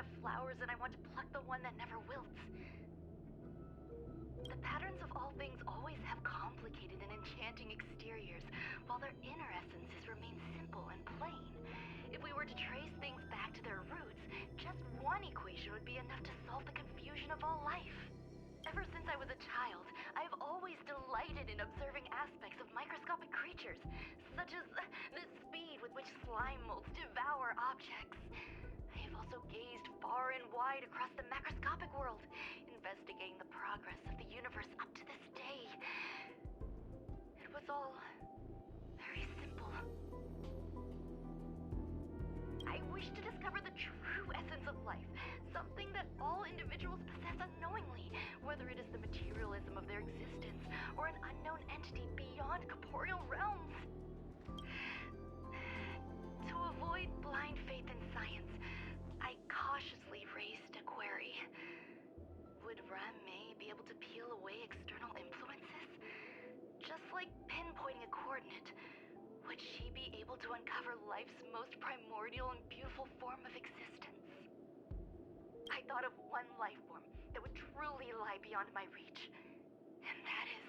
of flowers and I want to pluck the one that never wilts. The patterns of all things always have complicated and enchanting exteriors, while their inner essences remain simple and plain. If we were to trace things back to their roots, just one equation would be enough to solve the confusion of all life. Ever since I was a child, I've always delighted in observing aspects of microscopic creatures, such as the speed with which slime molds devour objects. I have also gazed far and wide across the macroscopic world, investigating the progress of the universe up to this day. It was all very simple. I wish to discover the true essence of life, something that all individuals possess unknowingly, whether it is the materialism of their existence or an unknown entity beyond corporeal realms. To avoid blind faith in science, I cautiously raised a query. Would Ruan Mei be able to peel away external influences? Just like pinpointing a coordinate, would she be able to uncover life's most primordial and beautiful form of existence? I thought of one life form that would truly lie beyond my reach, and that is...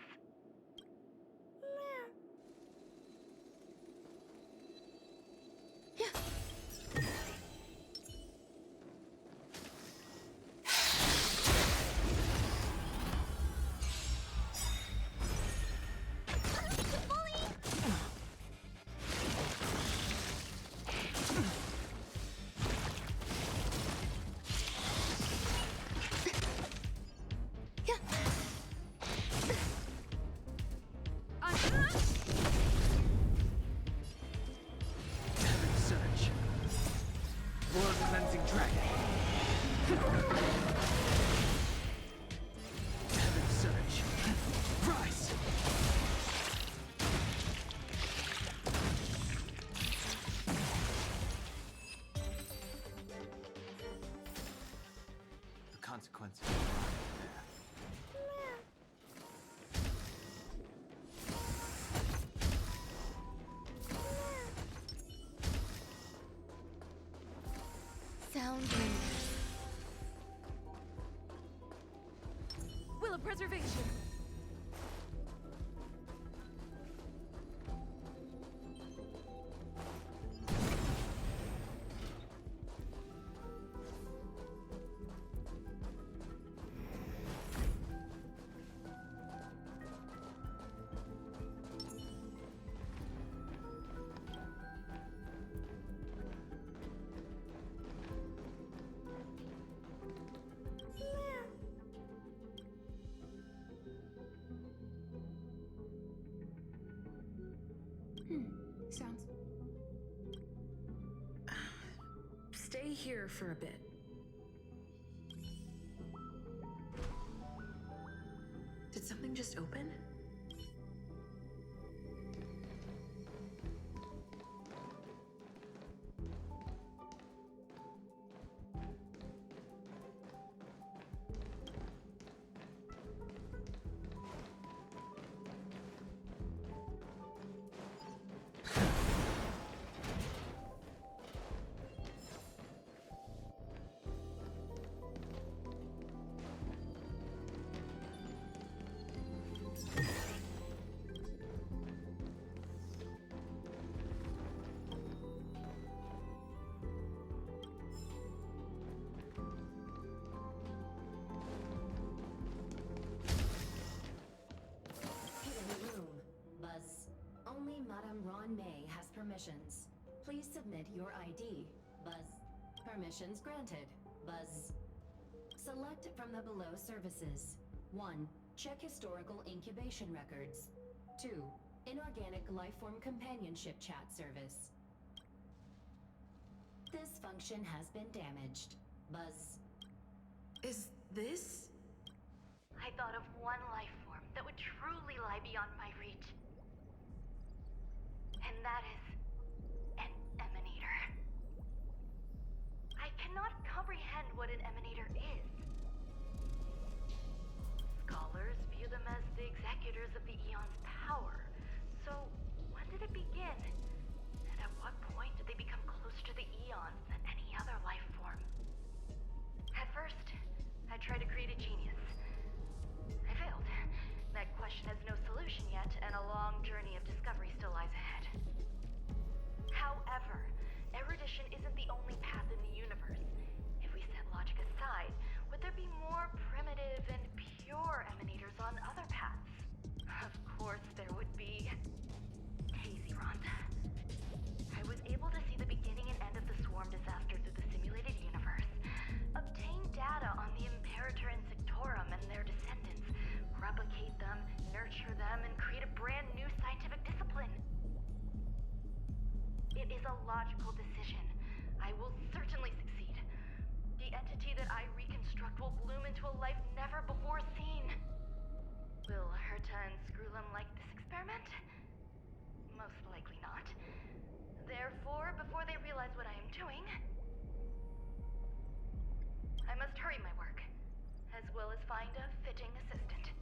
Consequences. Sound Will of preservation. Sounds... Stay here for a bit. Did something just open? Ruan Mei has permissions. Please submit your ID. Buzz. Permissions granted. Buzz. Select from the below services. 1. Check historical incubation records. 2. Inorganic lifeform companionship chat service. This function has been damaged. Buzz. Is this? I thought of one life form that would truly lie beyond my reach. And that is an emanator. I cannot comprehend what an emanator is. Scholars view them as the executors of the Eon's power. So, when did it begin? And at what point did they become closer to the Eons than any other life form? difficult decision. I will certainly succeed. The entity that I reconstruct will bloom into a life never before seen. Will Herta and Screwlum like this experiment? Most likely not. Therefore, before they realize what I am doing, I must hurry my work, as well as find a fitting assistant.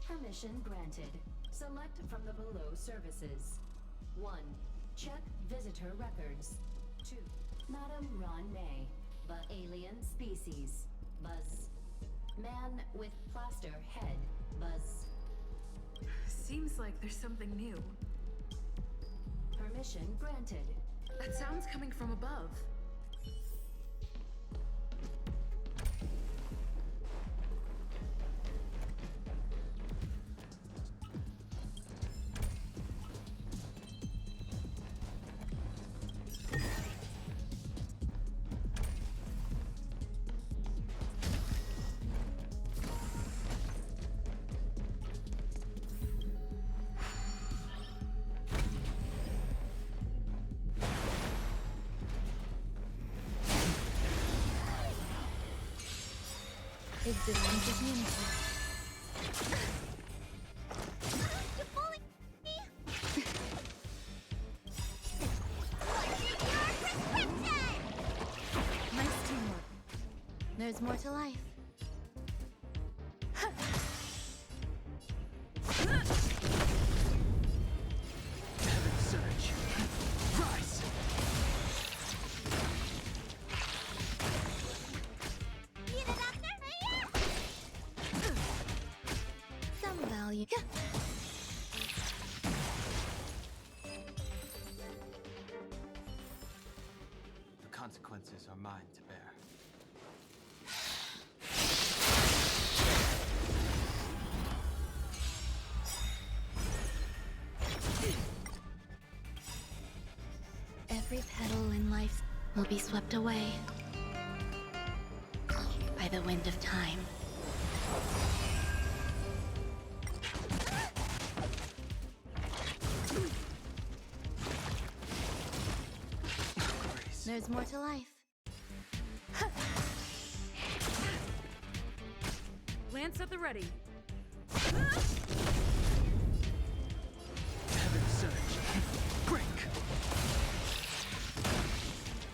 Permission granted. Select from the below services. 1. Check visitor records. 2. Madam Ruan Mei, the alien species. Buzz. Man with plaster head. Buzz. Seems like there's something new. Permission granted. That sound's coming from above. Existing community. Nice teamwork. There's more to life. Heaven surge. Rise. Some value. The consequences are mine to bear. Every petal in life will be swept away by the wind of time. Grace. There's more to life. Lance at the ready. Heaven surge. Break.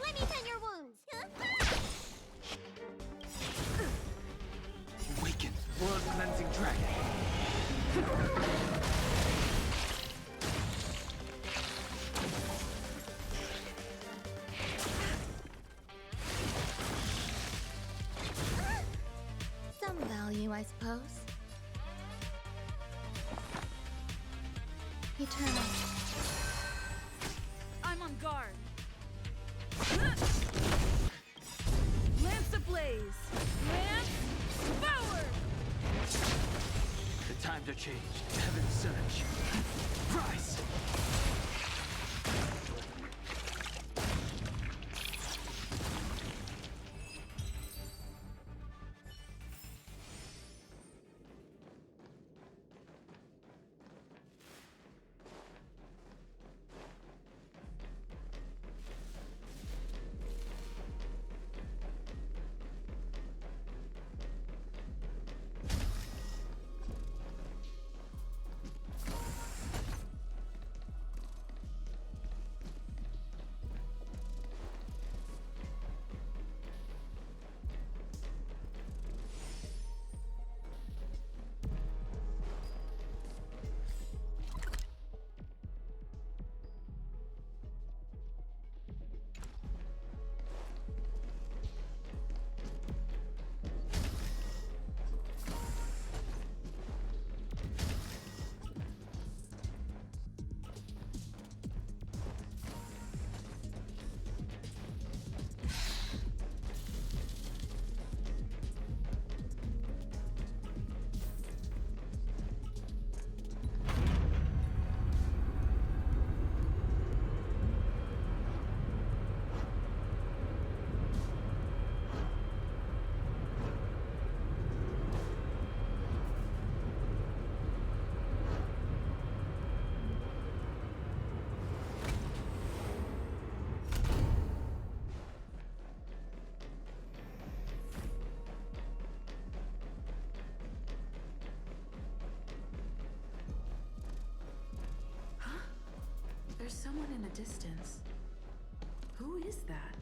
Let me tend your wounds. Awaken. World cleansing dragon. Some value, I suppose. Eternal. I'm on guard. Lance ablaze. Lance forward. The times are changed. Heaven surge. Rise. There's someone in the distance. Who is that?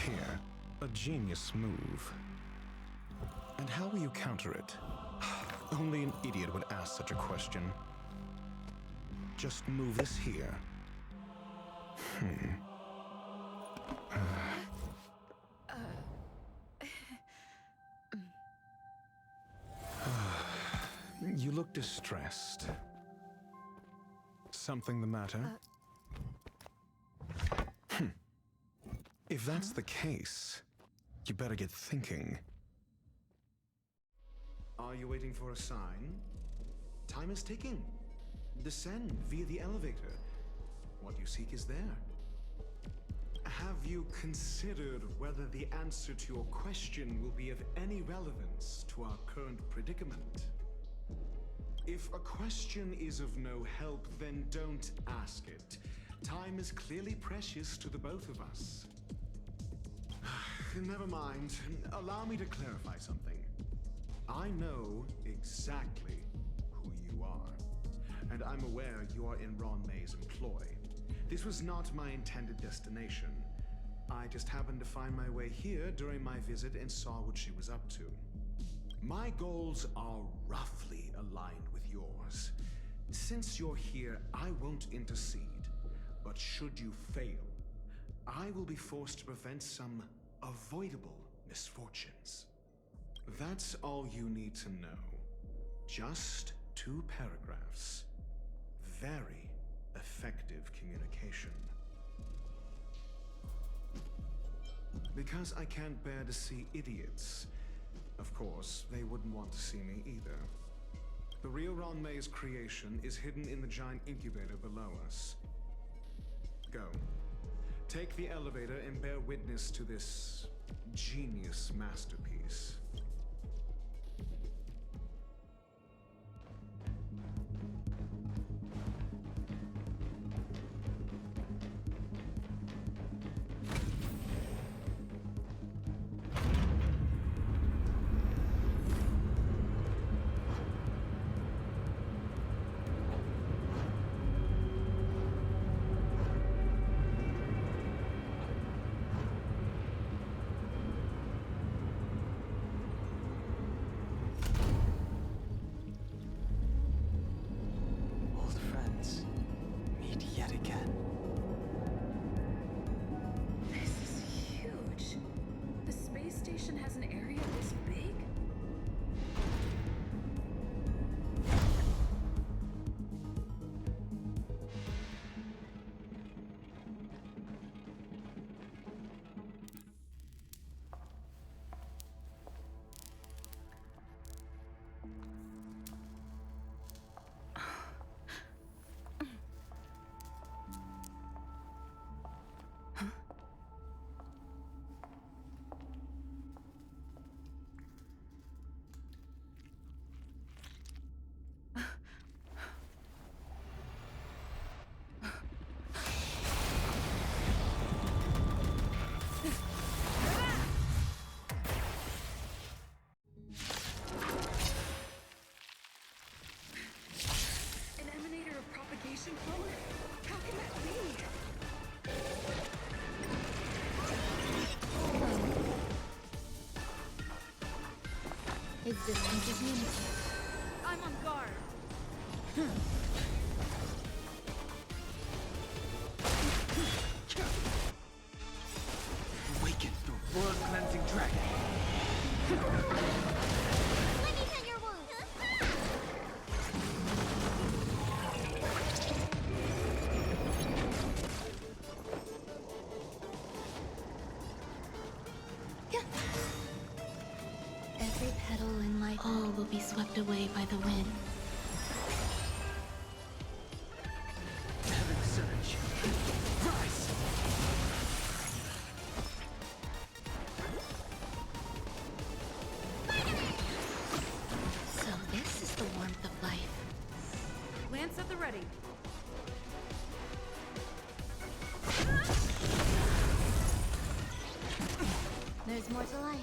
Here, a genius move. And how will you counter it? Only an idiot would ask such a question. Just move this here. You look distressed. Something the matter? If that's the case, you better get thinking. Are you waiting for a sign? Time is ticking. Descend via the elevator. What you seek is there. Have you considered whether the answer to your question will be of any relevance to our current predicament? If a question is of no help, then don't ask it. Time is clearly precious to the both of us. Never mind. Allow me to clarify something. I know exactly who you are, and I'm aware you are in Ruan Mei's employ. This was not my intended destination. I just happened to find my way here during my visit and saw what she was up to. My goals are roughly aligned with yours. Since you're here, I won't intercede, but should you fail, I will be forced to prevent some avoidable misfortunes. That's all you need to know. Just 2 paragraphs. Very effective communication. Because I can't bear to see idiots. Of course, they wouldn't want to see me either. The real Ruan Mei's creation is hidden in the giant incubator below us. Go. Take the elevator and bear witness to this genius masterpiece. Existence is limited. I'm on guard. Awaken the blood-cleansing dragon. Let me tend your wounds. swept away by the wind. Heaven surge. Rise! So this is the warmth of life. Lance at the ready. There's more to life.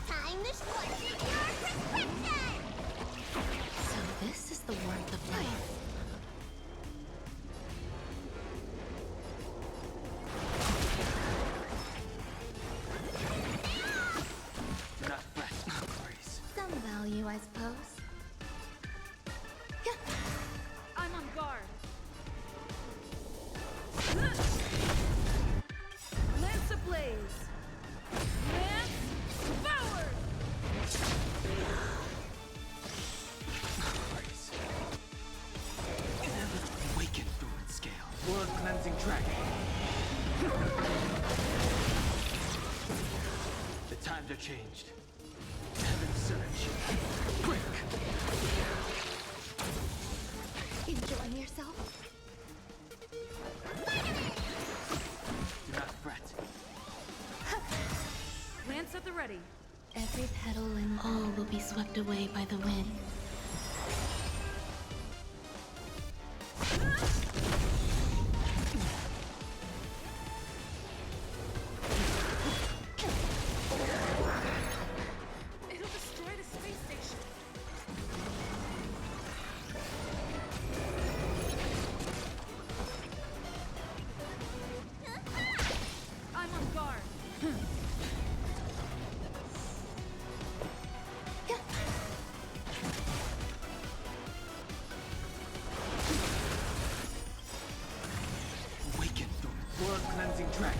Time to scorch your prescription! So this is the warmth of life. Do not fret, Grace. Some value, I suppose. I'm on guard. Lance ablaze. Lance forward. Grace. Awaken Ruin Scale. World Cleansing Dragon. The times are changed. Heaven surge. Quick! Enjoying yourself? Do not fret. Lance at the ready. Every petal and all will be swept away by the wind. It'll destroy the space station. I'm on guard. Awaken World Cleansing Dragon.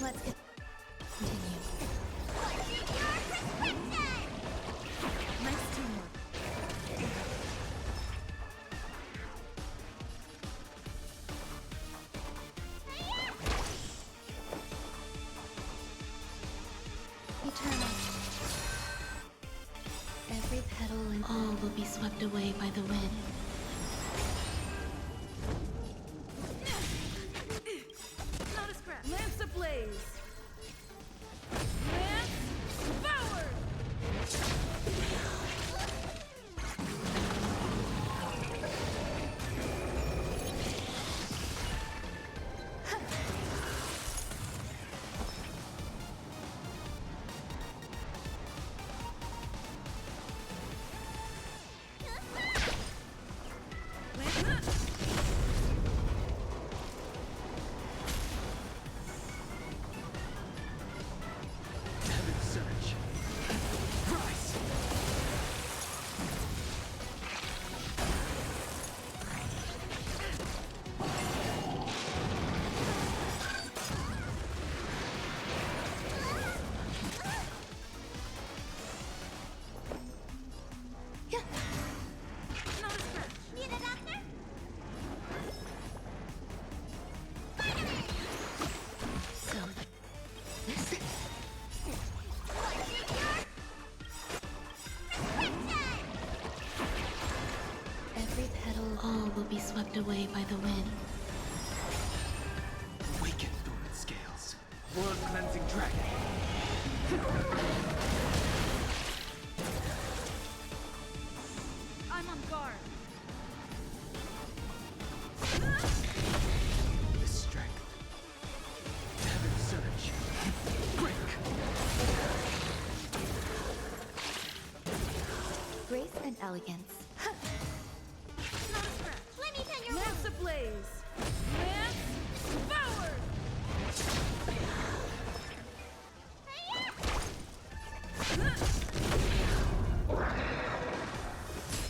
Let's continue. Nice teamwork. Eternal. Every petal and all will be swept away by the wind. Not a scratch. Lance ablaze. Lance forward. Heaven surge. Rise! Not a scratch. Need a doctor? So this is every petal, all will be swept away by the wind. Awaken Ruin Scales. World Cleansing Dragon. I'm on guard. The strength. Heaven surge. Break! Grace and elegance. Not a scratch. Let me tend your Lance wound. ablaze. Lance forward.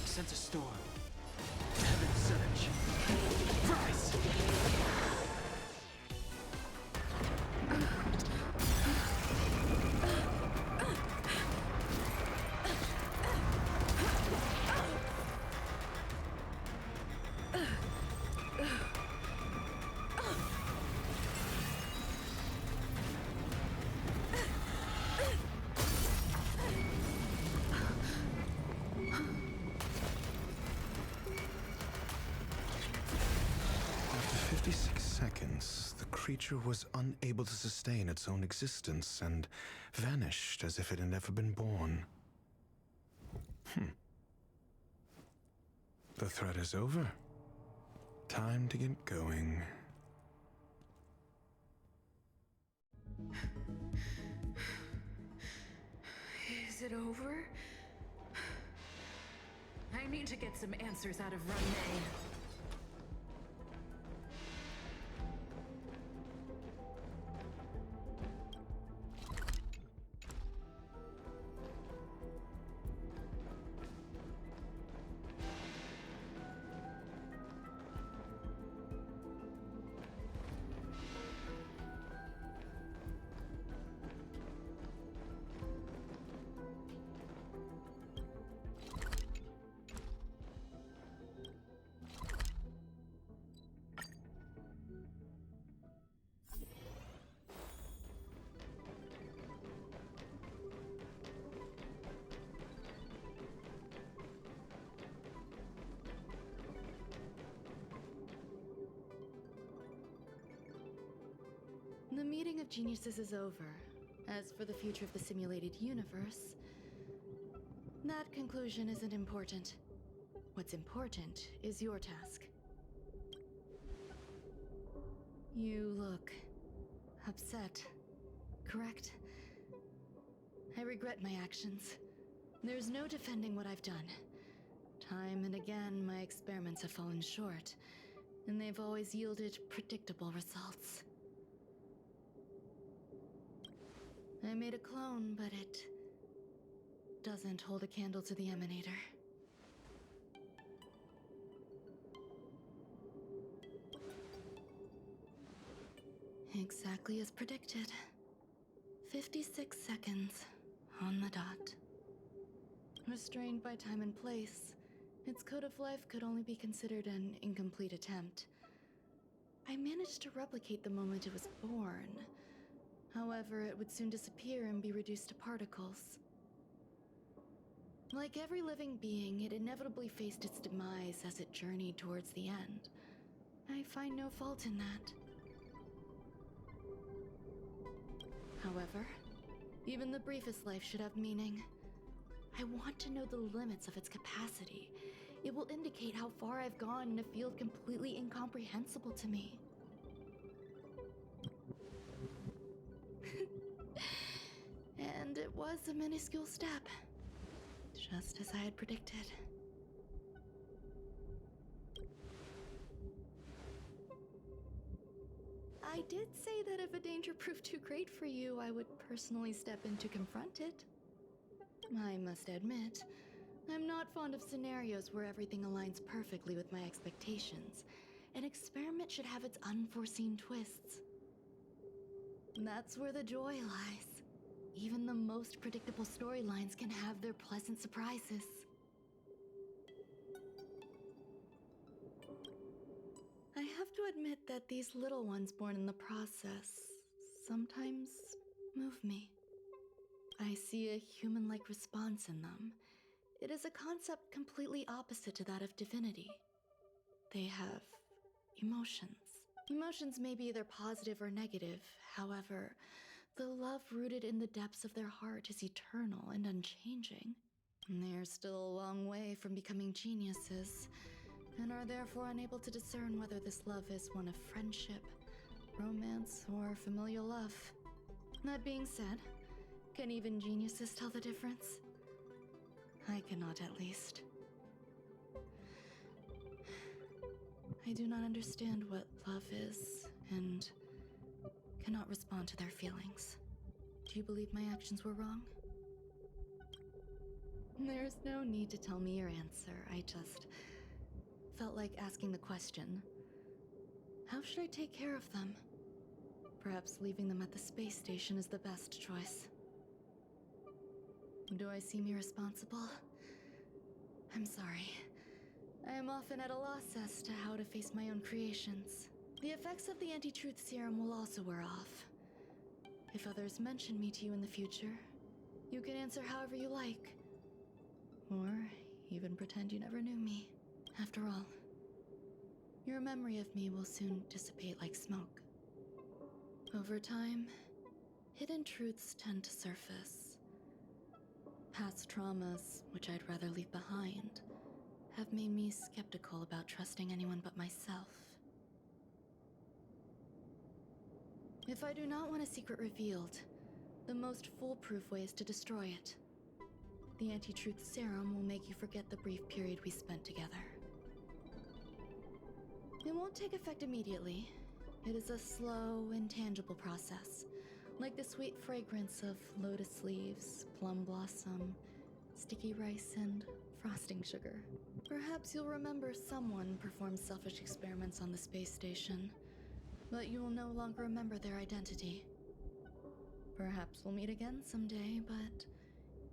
Sense a storm. Heaven surge. Rise! creature was unable to sustain its own existence and vanished as if it had never been born. The threat is over. Time to get going. Is it over? I need to get some answers out of Ruan Mei. The meeting of geniuses is over. As for the future of the simulated universe, that conclusion isn't important. What's important is your task. You look upset, correct? I regret my actions. There's no defending what I've done. Time and again, my experiments have fallen short, and they've always yielded predictable results. I made a clone, but it doesn't hold a candle to the emanator. Exactly as predicted. 56 seconds on the dot. Restrained by time and place, its code of life could only be considered an incomplete attempt. I managed to replicate the moment it was born. However, it would soon disappear and be reduced to particles. Like every living being, it inevitably faced its demise as it journeyed towards the end. I find no fault in that. However, even the briefest life should have meaning. I want to know the limits of its capacity. It will indicate how far I've gone in a field completely incomprehensible to me. And it was a minuscule step, just as I had predicted. I did say that if a danger proved too great for you, I would personally step in to confront it. I must admit, I'm not fond of scenarios where everything aligns perfectly with my expectations. An experiment should have its unforeseen twists. That's where the joy lies. Even the most predictable storylines can have their pleasant surprises. I have to admit that these little ones born in the process sometimes move me. I see a human-like response in them. It is a concept completely opposite to that of divinity. They have emotions. Emotions may be either positive or negative. However, the love rooted in the depths of their heart is eternal and unchanging. They're still a long way from becoming geniuses, and are therefore unable to discern whether this love is one of friendship, romance, or familial love. That being said, can even geniuses tell the difference? I cannot, at least. I do not understand what love is, and cannot respond to their feelings. Do you believe my actions were wrong? There's no need to tell me your answer. I just felt like asking the question. How should I take care of them? Perhaps leaving them at the space station is the best choice. Do I seem irresponsible? I'm sorry. I am often at a loss as to how to face my own creations. The effects of the anti-truth serum will also wear off. If others mention me to you in the future, you can answer however you like. Or even pretend you never knew me. After all, your memory of me will soon dissipate like smoke. Over time, hidden truths tend to surface. Past traumas, which I'd rather leave behind, have made me skeptical about trusting anyone but myself. If I do not want a secret revealed, the most foolproof way is to destroy it. The anti-truth serum will make you forget the brief period we spent together. It won't take effect immediately. It is a slow, intangible process, like the sweet fragrance of lotus leaves, plum blossom, sticky rice, and frosting sugar. Perhaps you'll remember someone performed selfish experiments on the space station, but you will no longer remember their identity. Perhaps we'll meet again someday, but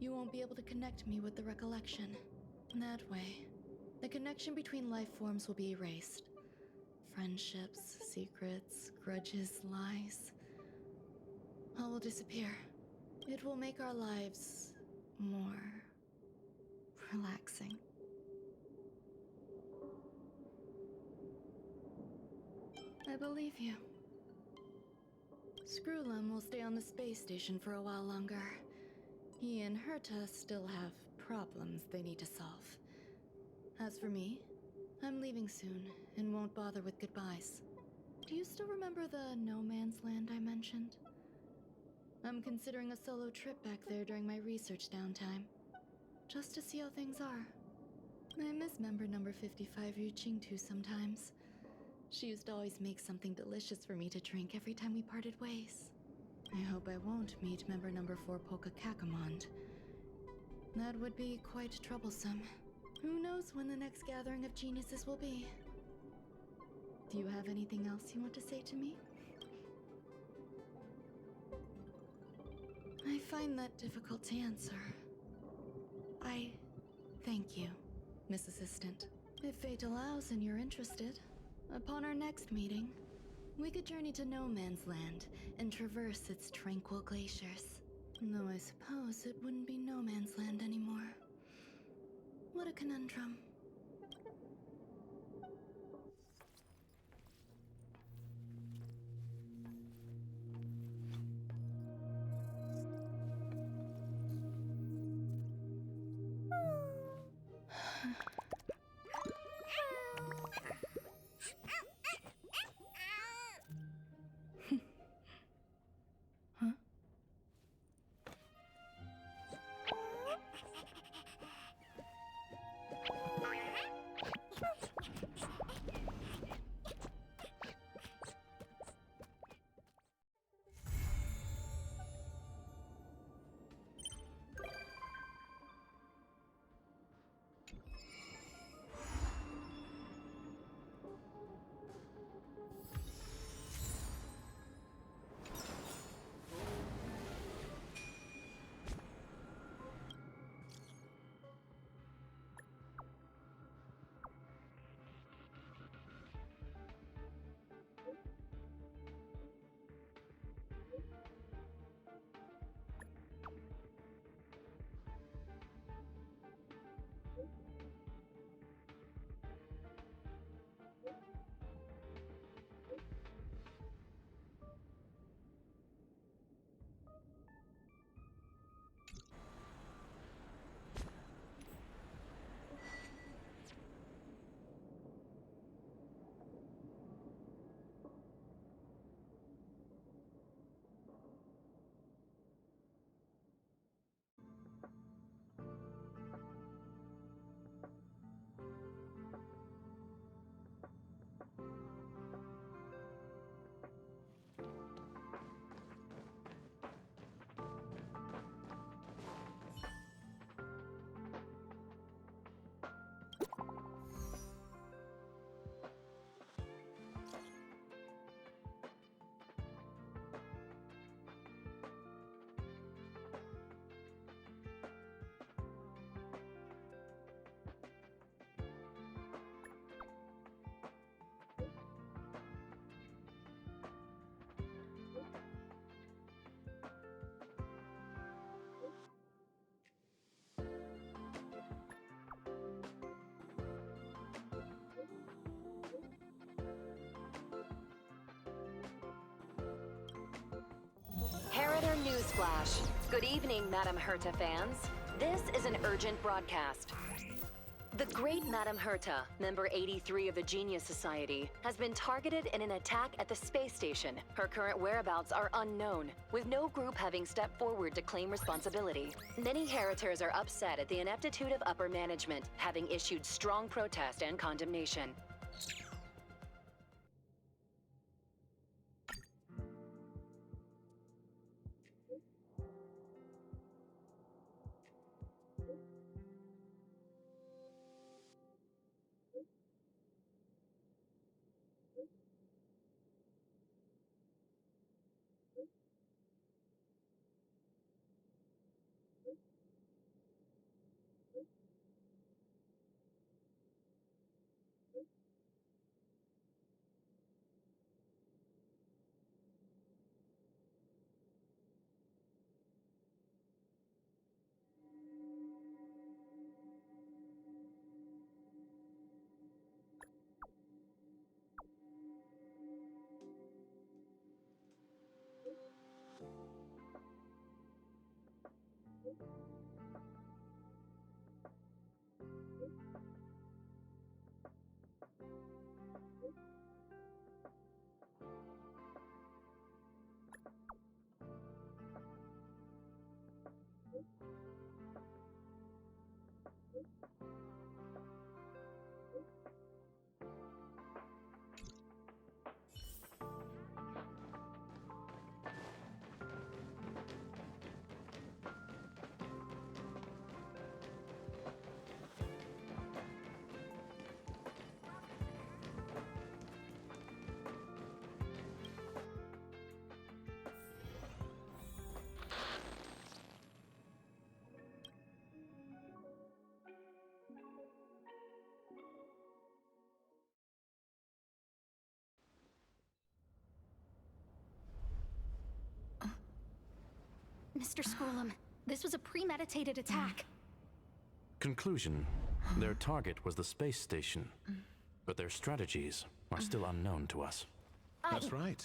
you won't be able to connect me with the recollection. That way, the connection between life forms will be erased. Friendships, secrets, grudges, lies. All will disappear. It will make our lives more relaxing. I believe you. Screwlum will stay on the space station for a while longer. He and Herta still have problems they need to solve. As for me, I'm leaving soon and won't bother with goodbyes. Do you still remember the no man's land I mentioned? I'm considering a solo trip back there during my research downtime, just to see how things are. I miss member number 55 Ryuching-tu sometimes. She used to always make something delicious for me to drink every time we parted ways. I hope I won't meet member number 4 Polka Kakamond. That would be quite troublesome. Who knows when the next gathering of geniuses will be? Do you have anything else you want to say to me? I find that difficult to answer. I thank you, Miss Assistant. If fate allows and you're interested, upon our next meeting, we could journey to No Man's Land and traverse its tranquil glaciers. Though I suppose it wouldn't be No Man's Land anymore. What a conundrum. Huh? Newsflash. Good evening, Madame Herta fans. This is an urgent broadcast. The great Madame Herta, member 83 of the Genius Society, has been targeted in an attack at the space station. Her current whereabouts are unknown, with no group having stepped forward to claim responsibility. Many Heritors are upset at the ineptitude of upper management, having issued strong protest and condemnation. Mr. Scrollum, this was a premeditated attack. Conclusion. Their target was the space station, but their strategies are still unknown to us. That's right.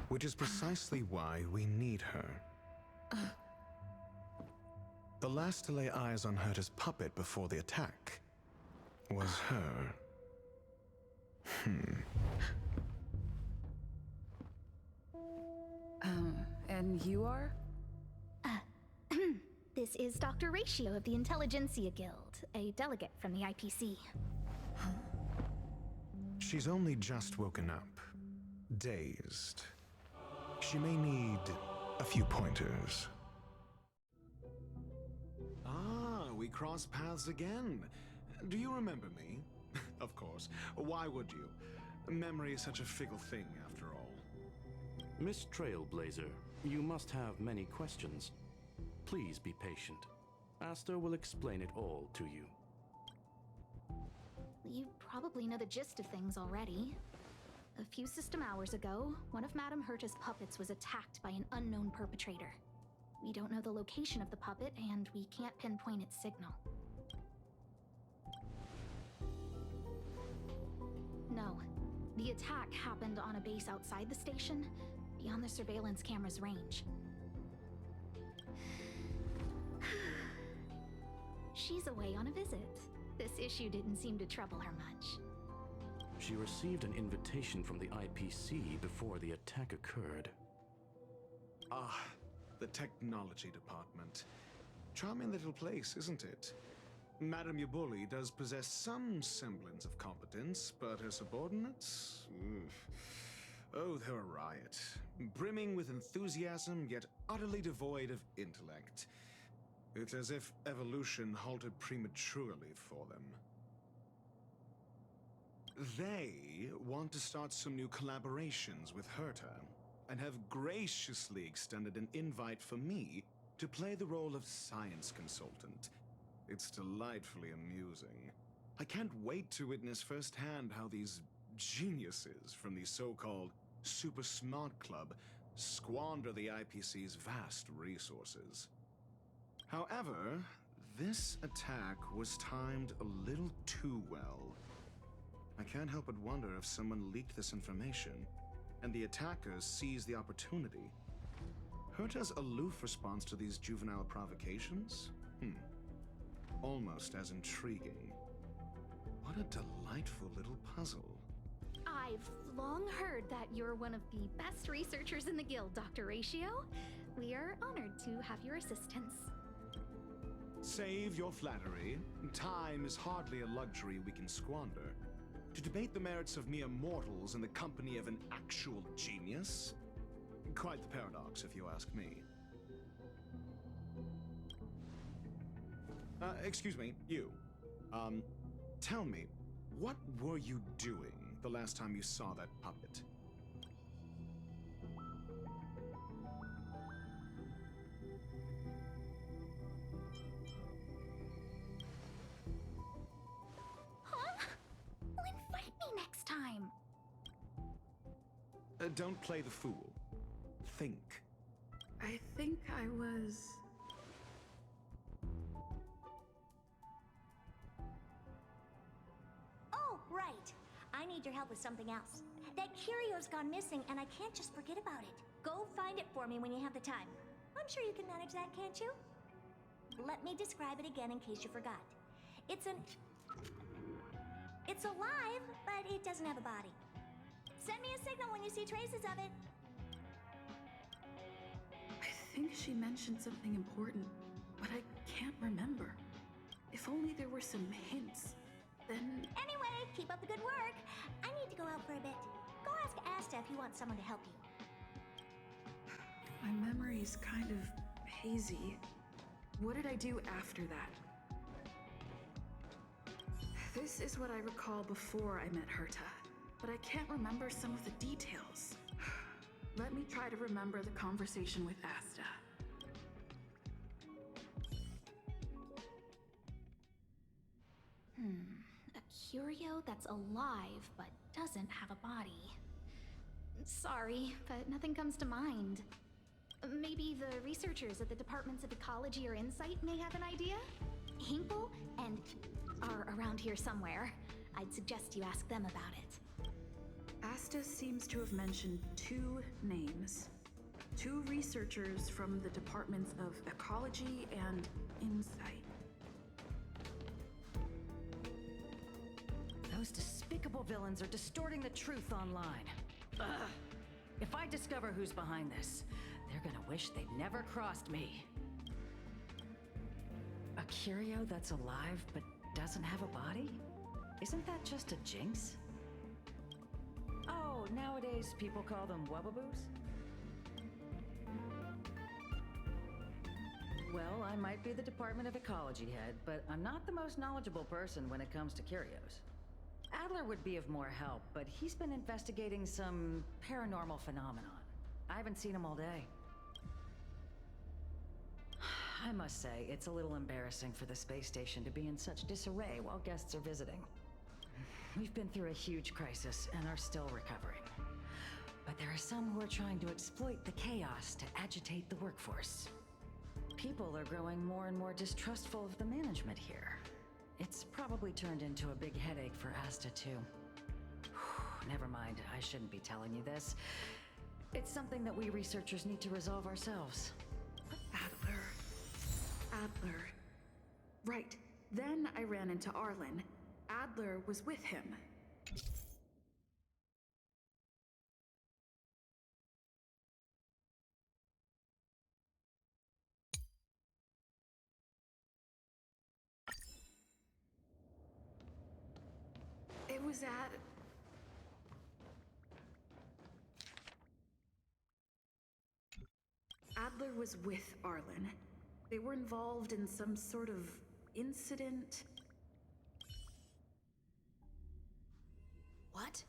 Which is precisely why we need her. The last to lay eyes on Herta's puppet before the attack was her. And you are? This is Dr. Ratio of the Intelligentsia Guild, a delegate from the IPC. She's only just woken up, dazed. She may need a few pointers. Ah, we cross paths again. Do you remember me? Of course. Why would you? Memory is such a fickle thing, after all. Miss Trailblazer, you must have many questions. Please be patient. Aster will explain it all to you. You probably know the gist of things already. A few system hours ago, one of Madame Herta's puppets was attacked by an unknown perpetrator. We don't know the location of the puppet, and we can't pinpoint its signal. No. The attack happened on a base outside the station, beyond the surveillance camera's range. She's away on a visit. This issue didn't seem to trouble her much. She received an invitation from the IPC before the attack occurred. Ah, the technology department. Charming little place, isn't it? Madame Yabuli does possess some semblance of competence, but her subordinates? Oof. Oh, they're a riot. Brimming with enthusiasm, yet utterly devoid of intellect. It's as if evolution halted prematurely for them. They want to start some new collaborations with Herta, and have graciously extended an invite for me to play the role of science consultant. It's delightfully amusing. I can't wait to witness firsthand how these geniuses from the so-called Super Smart Club squander the IPC's vast resources. However, this attack was timed a little too well. I can't help but wonder if someone leaked this information, and the attackers seized the opportunity. Herta's aloof response to these juvenile provocations? Almost as intriguing. What a delightful little puzzle. I've long heard that you're one of the best researchers in the guild, Dr. Ratio. We are honored to have your assistance. Save your flattery. Time is hardly a luxury we can squander. To debate the merits of mere mortals in the company of an actual genius? Quite the paradox, if you ask me. Excuse me, you. Tell me, what were you doing the last time you saw that puppet? Huh? Well, invite me next time. Don't play the fool. Think. I think I was... Oh, right. I need your help with something else. That curio's gone missing, and I can't just forget about it. Go find it for me when you have the time. I'm sure you can manage that, can't you? Let me describe it again in case you forgot. It's alive, but it doesn't have a body. Send me a signal when you see traces of it. I think she mentioned something important, but I can't remember. If only there were some hints, then... Anyway, keep up the good work. I need to go out for a bit. Go ask Asta if you want someone to help you. My memory's kind of hazy. What did I do after that? This is what I recall before I met Herta, but I can't remember some of the details. Let me try to remember the conversation with Asta. A curio that's alive but doesn't have a body. Sorry, but nothing comes to mind. Maybe the researchers at the Departments of Ecology or Insight may have an idea? Hinkle and are around here somewhere. I'd suggest you ask them about it. Asta seems to have mentioned 2 names. 2 researchers from the Departments of Ecology and Insight. Those despicable villains are distorting the truth online. Ugh. If I discover who's behind this, they're gonna wish they'd never crossed me. A curio that's alive but doesn't have a body? Isn't that just a jinx? Oh, nowadays people call them wubbaboos? Well, I might be the Department of Ecology head, but I'm not the most knowledgeable person when it comes to curios. Adler would be of more help, but he's been investigating some paranormal phenomenon. I haven't seen him all day. I must say, it's a little embarrassing for the space station to be in such disarray while guests are visiting. We've been through a huge crisis and are still recovering. But there are some who are trying to exploit the chaos to agitate the workforce. People are growing more and more distrustful of the management here. It's probably turned into a big headache for Asta, too. Never mind, I shouldn't be telling you this. It's something that we researchers need to resolve ourselves. Adler. Right. Then I ran into Arlen. Adler was with him. It was at... Adler was with Arlen. They were involved in some sort of incident. What?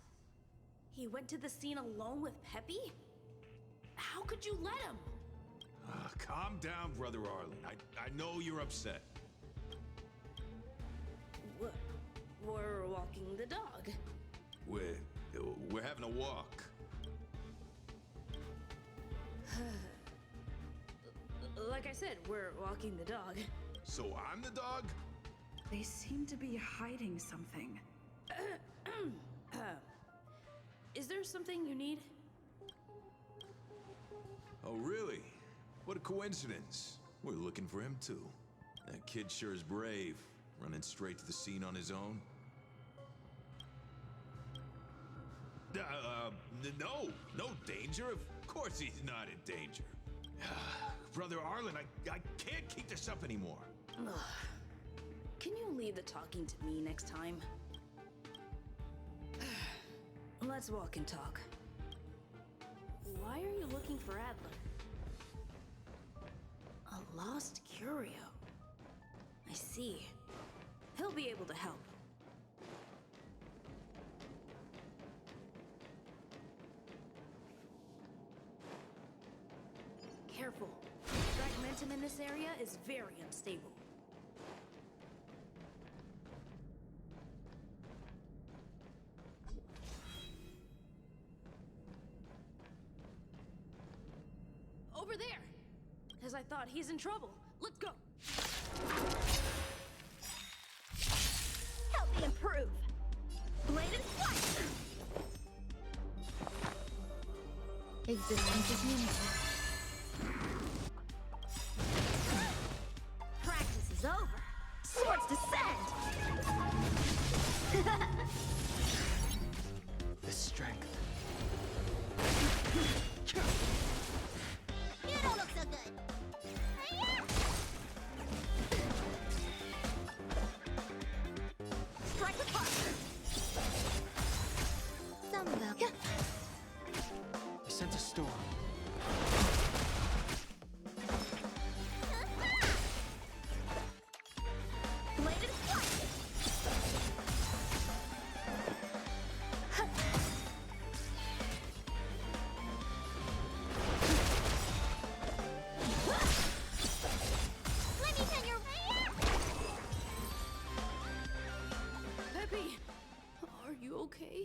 He went to the scene alone with Peppy? How could you let him? Calm down, Brother Arlen. I know you're upset. We're walking the dog. We're having a walk. Like I said, we're walking the dog. So I'm the dog? They seem to be hiding something. Is there something you need? Oh, really? What a coincidence. We're looking for him too. That kid sure is brave, running straight to the scene on his own. No danger. Of course he's not in danger. Brother Arlen, I can't keep this up anymore. Can you leave the talking to me next time? Let's walk and talk. Why are you looking for Adler? A lost curio. I see. He'll be able to help. Careful. Fragmentum in this area is very unstable. Over there! As I thought, he's in trouble. Let's go! Help me improve! Blade and flight! Existence is meaningful. Practice is over! Swords descend! The strength. You don't look so good! Strike with heart! Some of them. I sense a storm. Blade and flight! Let me pin your Peppy! Are you okay?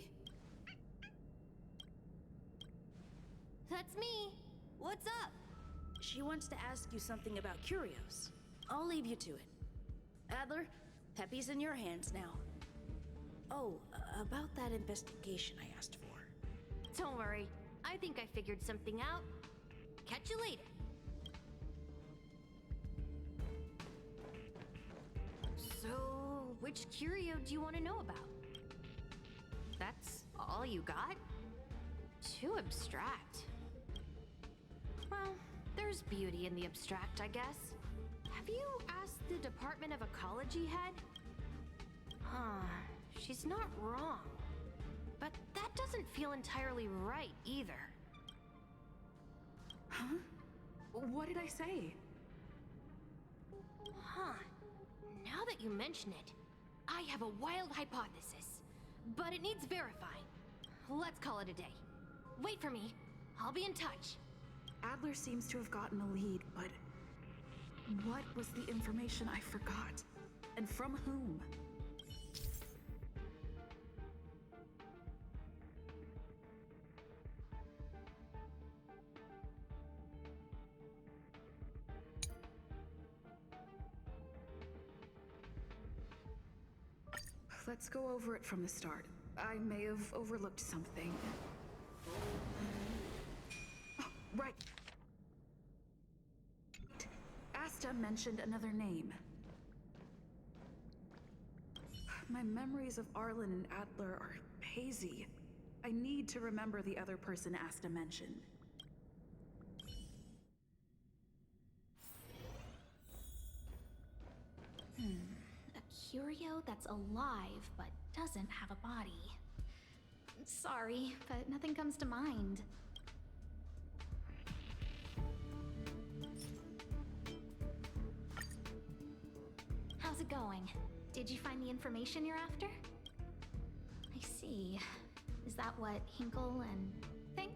That's me. What's up? She wants to ask you something about curios. I'll leave you to it. Adler, Peppy's in your hands now. Oh, about that investigation I asked for. Don't worry. I think I figured something out. Catch you later. So, which curio do you want to know about? That's all you got? Too abstract. Well, there's beauty in the abstract, I guess. Have you asked the Department of Ecology head? She's not wrong. But that doesn't feel entirely right either. Huh? What did I say? Huh. Now that you mention it, I have a wild hypothesis. But it needs verifying. Let's call it a day. Wait for me. I'll be in touch. Adler seems to have gotten a lead, but what was the information I forgot? And from whom? Let's go over it from the start. I may have overlooked something. Oh, right. Asta mentioned another name. My memories of Arlen and Adler are hazy. I need to remember the other person Asta mentioned. A curio that's alive but doesn't have a body. Sorry, but nothing comes to mind. How's it going? Did you find the information you're after? I see. Is that what Hinkle and think?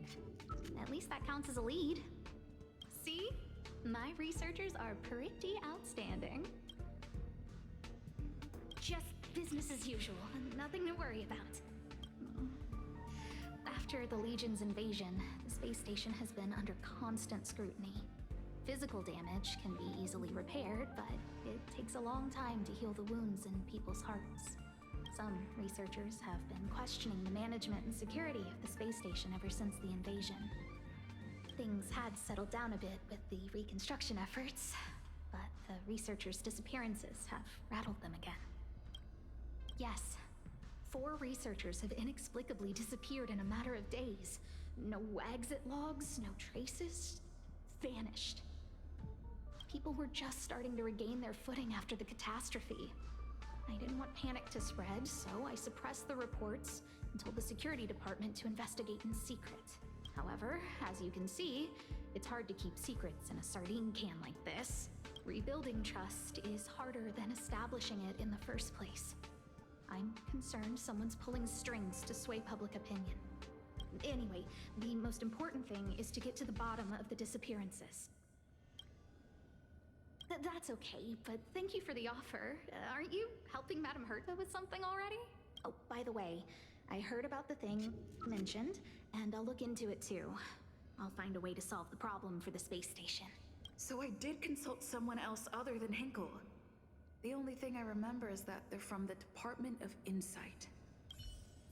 At least that counts as a lead. See? My researchers are pretty outstanding. Just business as usual, nothing to worry about. After the Legion's invasion, the space station has been under constant scrutiny. Physical damage can be easily repaired, but it takes a long time to heal the wounds in people's hearts. Some researchers have been questioning the management and security of the space station ever since the invasion. They Things had settled down a bit with the reconstruction efforts, but the researchers' disappearances have rattled them again. Yes, 4 researchers have inexplicably disappeared in a matter of days. No exit logs, no traces. Vanished. People were just starting to regain their footing after the catastrophe. I didn't want panic to spread, so I suppressed the reports and told the security department to investigate in secret. However, as you can see, it's hard to keep secrets in a sardine can like this. Rebuilding trust is harder than establishing it in the first place. I'm concerned someone's pulling strings to sway public opinion. Anyway, the most important thing is to get to the bottom of the disappearances. That's okay, but thank you for the offer. Aren't you helping Madame Herta with something already? Oh, by the way, I heard about the thing mentioned, and I'll look into it too. I'll find a way to solve the problem for the space station. So I did consult someone else other than Hinkle. The only thing I remember is that they're from the Department of Insight.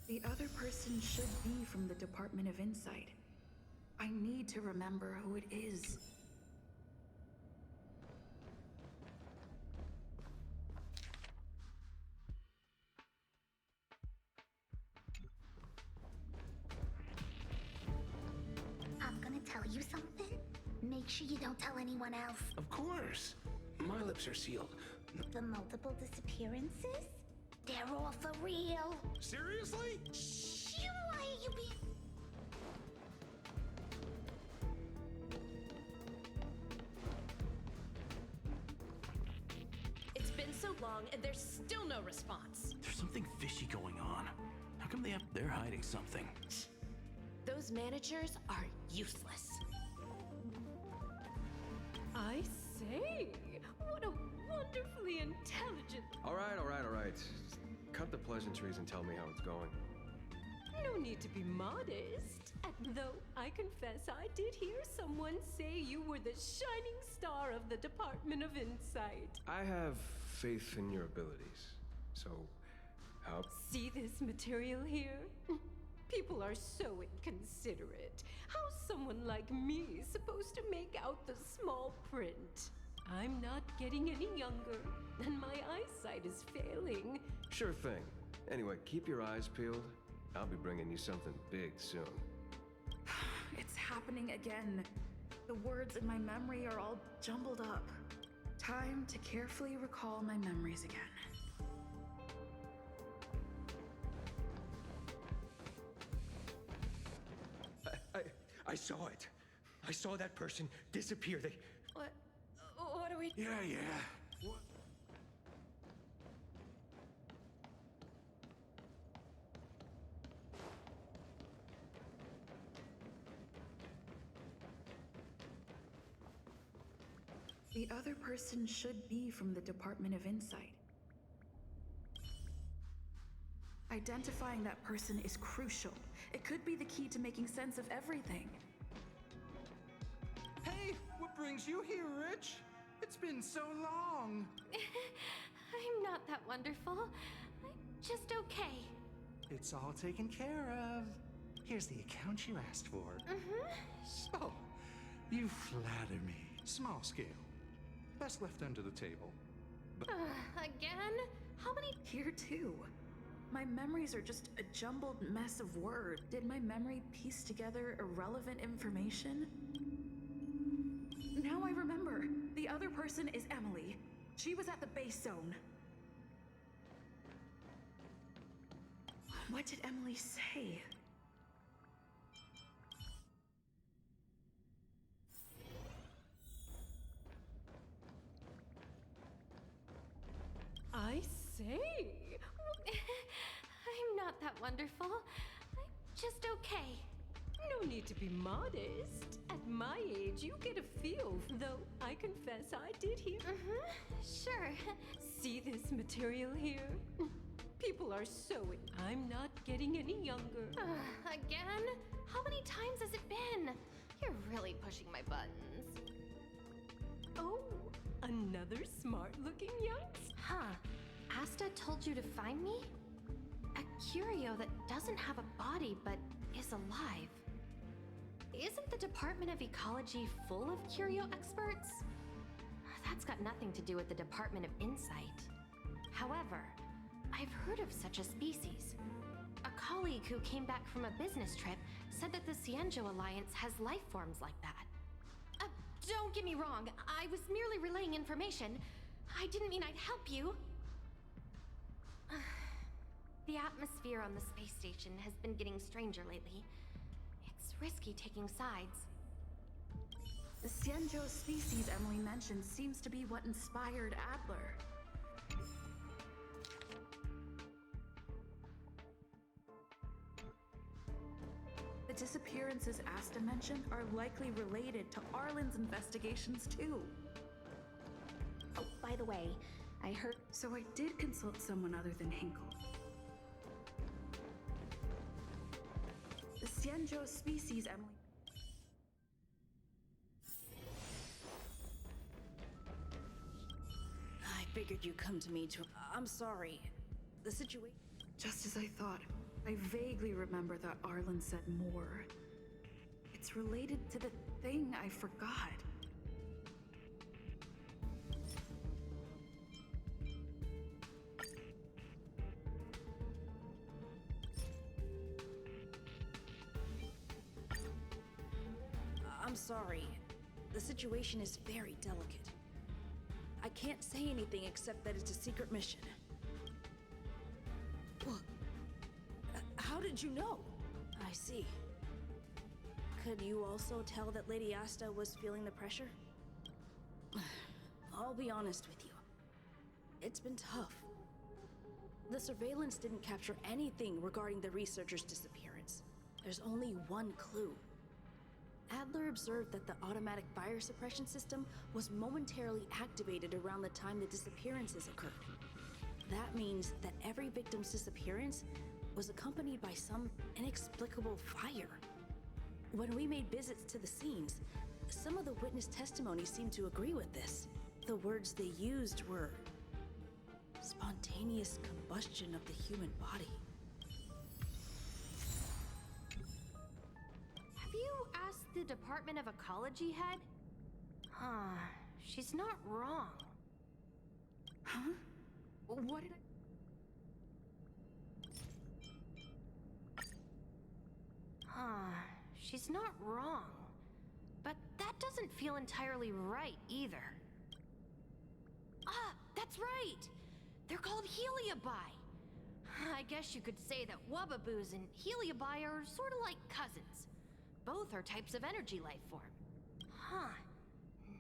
The other person should be from the Department of Insight. I need to remember who it is. I'm gonna tell you something. Make sure you don't tell anyone else. Of course. My lips are sealed. The multiple disappearances? They're all for real. Seriously? Shh, why are you being... It's been so long and there's still no response. There's something fishy going on. How come they're hiding something? Those managers are useless. I say, what a wonderfully intelligent... All right. Cut the pleasantries and tell me how it's going. No need to be modest. Though I confess I did hear someone say you were the shining star of the Department of Insight. I have faith in your abilities. So, how... See this material here? People are so inconsiderate. How's someone like me supposed to make out the small print? I'm not getting any younger, and my eyesight is failing. Sure thing. Anyway, keep your eyes peeled. I'll be bringing you something big soon. It's happening again. The words in my memory are all jumbled up. Time to carefully recall my memories again. I saw it. I saw that person disappear. What are we... Yeah. What? The other person should be from the Department of Insight. Identifying that person is crucial. It could be the key to making sense of everything. Hey, what brings you here, Rich? It's been so long. I'm not that wonderful. I'm just okay. It's all taken care of. Here's the account you asked for. Oh, you flatter me. Small scale. Best left under the table. But Again? How many... Here too. My memories are just a jumbled mess of words. Did my memory piece together irrelevant information? Now I remember. The other person is Emily. She was at the base zone. What did Emily say? I say... I'm not that wonderful. I'm just okay. No need to be modest. At my age, you get a feel, though I confess I did hear... Sure. See this material here? People are so... I'm not getting any younger. Again? How many times has it been? You're really pushing my buttons. Oh, another smart-looking youngster? Huh. Asta told you to find me? A curio that doesn't have a body but is alive. Isn't the Department of Ecology full of curio experts? That's got nothing to do with the Department of Insight. However, I've heard of such a species. A colleague who came back from a business trip said that the Cienjo Alliance has life forms like that. Don't get me wrong, I was merely relaying information. I didn't mean I'd help you. The atmosphere on the space station has been getting stranger lately. It's risky taking sides. The Cienjo species Emily mentioned seems to be what inspired Adler. The disappearances Asta mentioned are likely related to Arlen's investigations too. Oh, by the way, I heard... So I did consult someone other than Hinkle. The Cienjo species Emily... I figured you'd come to me to... I'm sorry. The situation... Just as I thought. I vaguely remember that Arlen said more. It's related to the thing I forgot. I'm sorry. The situation is very delicate. I can't say anything except that it's a secret mission. How did you know? I see. Could you also tell that Lady Asta was feeling the pressure? I'll be honest with you. It's been tough. The surveillance didn't capture anything regarding the researcher's disappearance. There's only one clue. Adler observed that the automatic fire suppression system was momentarily activated around the time the disappearances occurred. That means that every victim's disappearance was accompanied by some inexplicable fire. When we made visits to the scenes, some of the witness testimony seemed to agree with this. The words they used were spontaneous combustion of the human body. Have you asked the Department of Ecology head? She's not wrong. Huh? What did I... She's not wrong. But that doesn't feel entirely right either. That's right! They're called Heliobi. I guess you could say that Wubbaboos and Heliobi are sort of like cousins. Both are types of energy life form.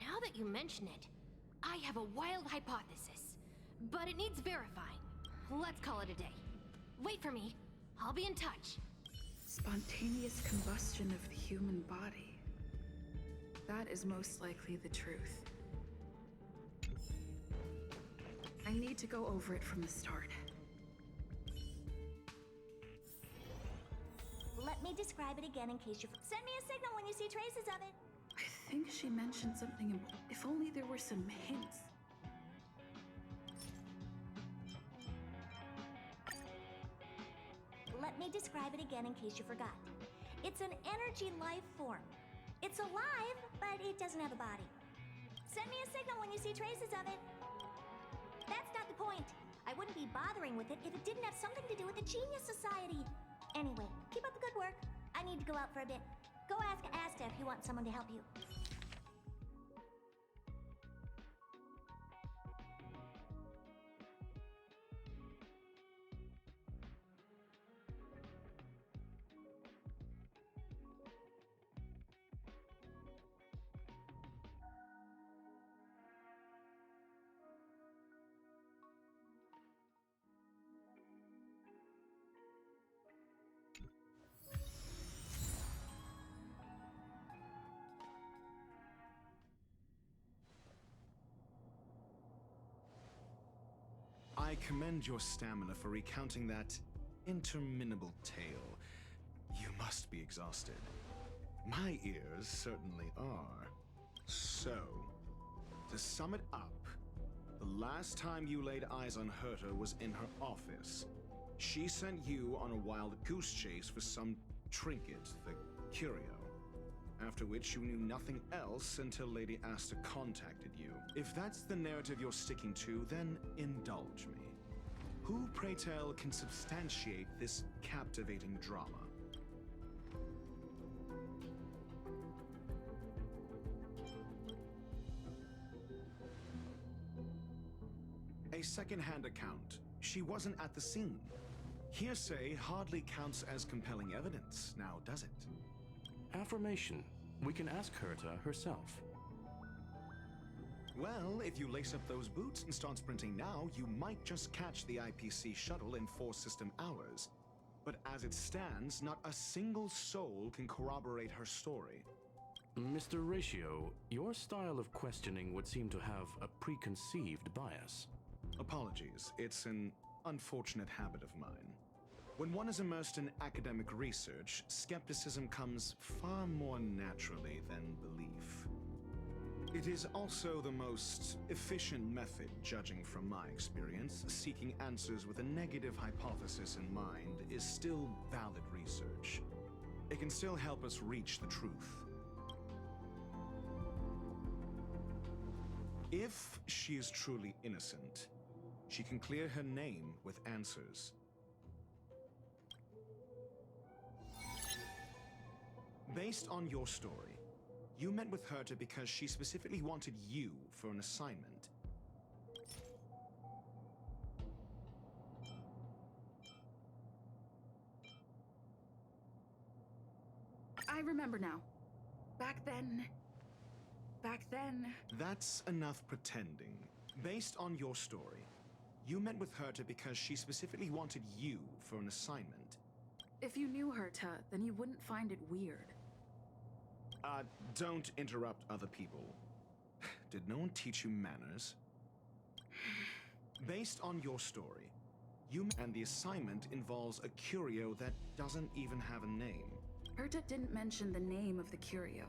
Now that you mention it, I have a wild hypothesis. But it needs verifying. Let's call it a day. Wait for me. I'll be in touch. Spontaneous combustion of the human body. That is most likely the truth. I need to go over it from the start. Let me describe it again in case you... Send me a signal when you see traces of it. I think she mentioned something important. If only there were some hints. Let me describe it again in case you forgot. It's an energy life form. It's alive, but it doesn't have a body. Send me a signal when you see traces of it. That's not the point. I wouldn't be bothering with it if it didn't have something to do with the Genius Society. Anyway, keep up the good work. I need to go out for a bit. Go ask Asta if you want someone to help you. I commend your stamina for recounting that interminable tale. You must be exhausted. My ears certainly are. So, to sum it up, the last time you laid eyes on Herta was in her office. She sent you on a wild goose chase for some trinket, the curio. After which you knew nothing else until Lady Asta contacted you. If that's the narrative you're sticking to, then indulge me. Who, pray tell, can substantiate this captivating drama? A second-hand account. She wasn't at the scene. Hearsay hardly counts as compelling evidence, now does it? Affirmation. We can ask Herta herself. Well, if you lace up those boots and start sprinting now, you might just catch the IPC shuttle in 4 system hours. But as it stands, not a single soul can corroborate her story. Mr. Ratio, your style of questioning would seem to have a preconceived bias. Apologies, it's an unfortunate habit of mine. When one is immersed in academic research, skepticism comes far more naturally than belief. It is also the most efficient method, judging from my experience. Seeking answers with a negative hypothesis in mind is still valid research. It can still help us reach the truth. If she is truly innocent, she can clear her name with answers. Based on your story, you met with Herta because she specifically wanted you for an assignment. I remember now. Back then... That's enough pretending. Based on your story, you met with Herta because she specifically wanted you for an assignment. If you knew Herta, then you wouldn't find it weird. Don't interrupt other people. Did no one teach you manners? Based on your story, and the assignment involves a curio that doesn't even have a name. Herta didn't mention the name of the curio.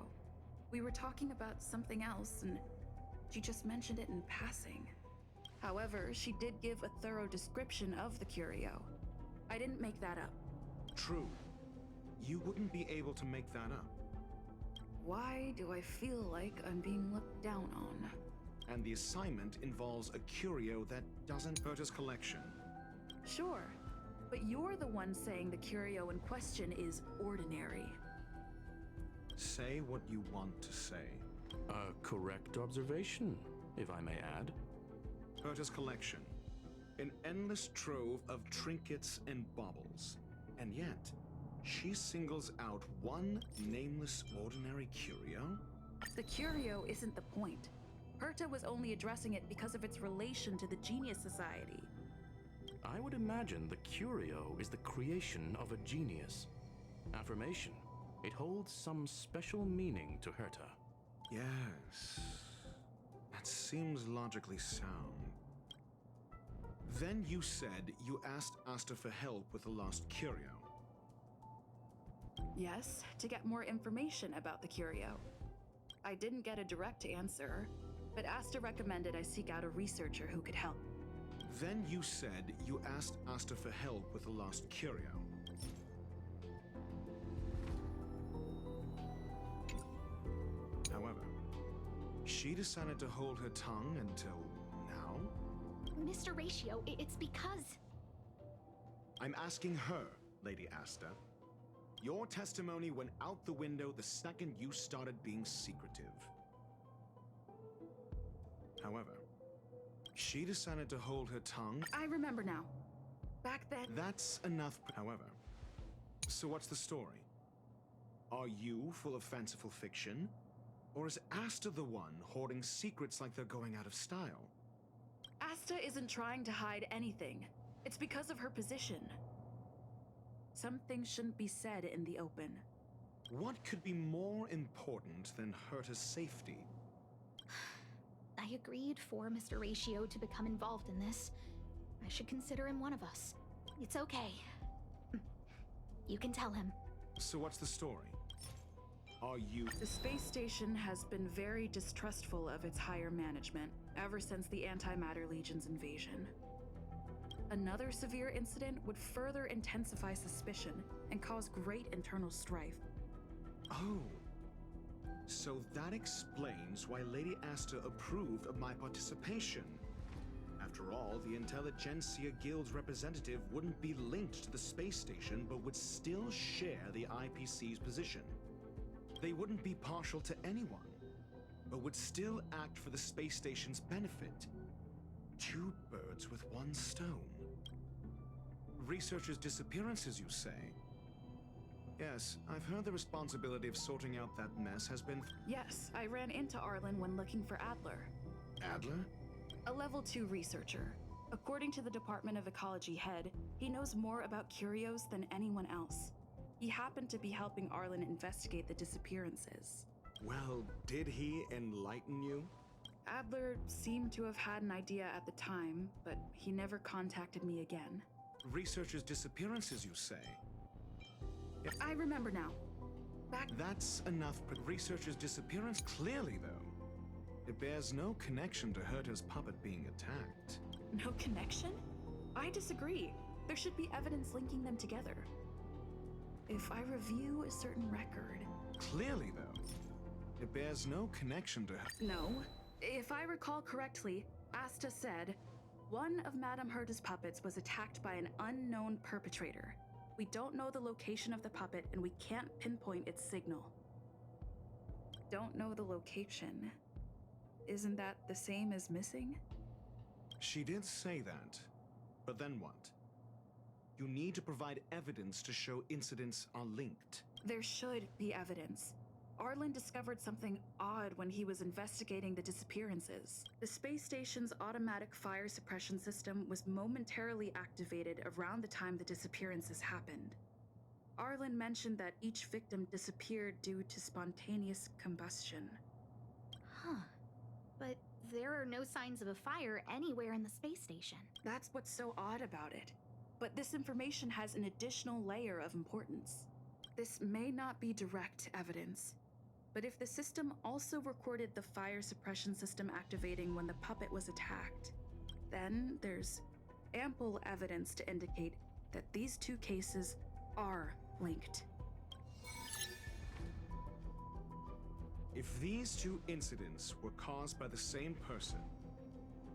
We were talking about something else, and she just mentioned it in passing. However, she did give a thorough description of the curio. I didn't make that up. True. You wouldn't be able to make that up. Why do I feel like I'm being looked down on? And the assignment involves a curio that doesn't hurt his collection. Sure, but you're the one saying the curio in question is ordinary. Say what you want to say. A correct observation, if I may add. Herta's collection. An endless trove of trinkets and baubles. And yet, she singles out one nameless ordinary curio? The curio isn't the point. Herta was only addressing it because of its relation to the Genius Society. I would imagine the curio is the creation of a genius. Affirmation. It holds some special meaning to Herta. Yes. That seems logically sound. Then you said you asked Asta for help with the lost curio. Yes, to get more information about the curio. I didn't get a direct answer, but Asta recommended I seek out a researcher who could help. Then you said you asked Asta for help with the lost curio. However, she decided to hold her tongue until now? Mr. Ratio, it's because... I'm asking her, Lady Asta. Your testimony went out the window the second you started being secretive. However, she decided to hold her tongue. I remember now. Back then... That's enough. However, so what's the story? Are you full of fanciful fiction? Or is Asta the one hoarding secrets like they're going out of style? Asta isn't trying to hide anything. It's because of her position. Some things shouldn't be said in the open. What could be more important than Herta's safety? I agreed for Mr. Ratio to become involved in this. I should consider him one of us. It's okay. You can tell him. So what's the story? Are you... The space station has been very distrustful of its higher management ever since the Antimatter Legion's invasion. Another severe incident would further intensify suspicion and cause great internal strife. Oh, So that explains why Lady Asta approved of my participation. After all, the Intelligentsia Guild's representative wouldn't be linked to the space station, but would still share the IPC's position. They wouldn't be partial to anyone, but would still act for the space station's benefit. Two birds with one stone. Researchers' disappearances, you say? Yes, I've heard the responsibility of sorting out that mess has been... Yes, I ran into Arlen when looking for Adler. Adler? A level 2 researcher. According to the Department of Ecology head, he knows more about curios than anyone else. He happened to be helping Arlen investigate the disappearances. Well, did he enlighten you? Adler seemed to have had an idea at the time, but he never contacted me again. Researchers' disappearances, you say? I remember now. That's enough, but researchers' disappearance clearly, though. It bears no connection to Herta's puppet being attacked. No connection? I disagree. There should be evidence linking them together. If I review a certain record... Clearly, though, it bears no connection to her. No. If I recall correctly, Asta said, one of Madame Herta's puppets was attacked by an unknown perpetrator. We don't know the location of the puppet, and we can't pinpoint its signal. Don't know the location. Isn't that the same as missing? She did say that, but then what? You need to provide evidence to show incidents are linked. There should be evidence. Arlen discovered something odd when he was investigating the disappearances. The space station's automatic fire suppression system was momentarily activated around the time the disappearances happened. Arlen mentioned that each victim disappeared due to spontaneous combustion. Huh. But there are no signs of a fire anywhere in the space station. That's what's so odd about it. But this information has an additional layer of importance. This may not be direct evidence, but if the system also recorded the fire suppression system activating when the puppet was attacked, then there's ample evidence to indicate that these two cases are linked. If these two incidents were caused by the same person,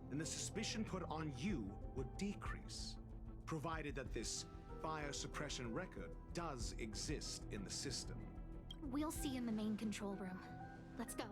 then the suspicion put on you would decrease, provided that this fire suppression record does exist in the system. We'll see in the main control room. Let's go.